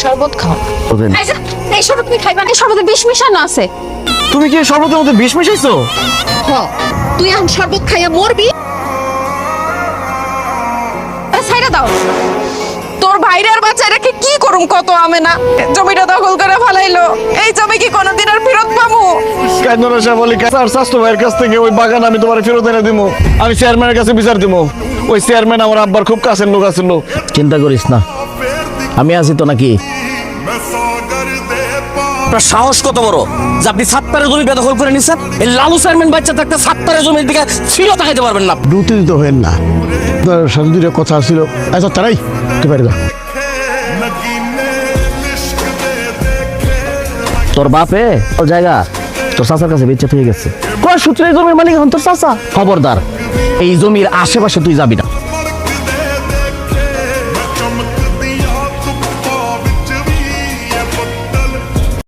শরবত খাও। ওদের এই শরবত তুমি খাইবা না, এই শরবতে বিষ মিশানো আছে। তুমি কি শরবতের মধ্যে বিষ মিশাইছো? তুই এখন শরবত খাইয়া মরবি। ছাইড়া দাও। তোর ভাইরার বাচ্চা রেখে কি করুম কত আমে না, জমিটা দখল করে ফেলাইলো। এই জমি কি কোনোদিন আর ফেরত পাবো? কাইন্দনা শ্যামলী স্যার স্বাস্থ্য ভাইয়ের কাছ থেকে ওই বাগান আমি তোমার ফেরত এনে দিব। আমি চেয়ারম্যানের কাছে বিচার দিব। ওই চেয়ারম্যান আমার আব্বার খুব কাছের লোক আছিল। চিন্তা করিস না, আমি আছি তো নাকি। আপনার সাহস কত বড় যে আপনি সাতটারে জমি বেদখল করে নিছেন? এই লালু চেয়ারম্যান বাচ্চা থাকতে সাতটারে জমির দিকে ছিল তাকাইতে পারবেন না। উত্তেজিত হবেন না, সাথে দুটো কথা ছিল। আচ্ছা তারাই পারে না। তোর বাপে ওর জায়গা তোর চাচার কাছে বেচে হয়ে গেছে। কয় সূত্রে এই জমির মালিক এখন তোর চাচা। খবরদার, এই জমির আশেপাশে তুই যাবি না।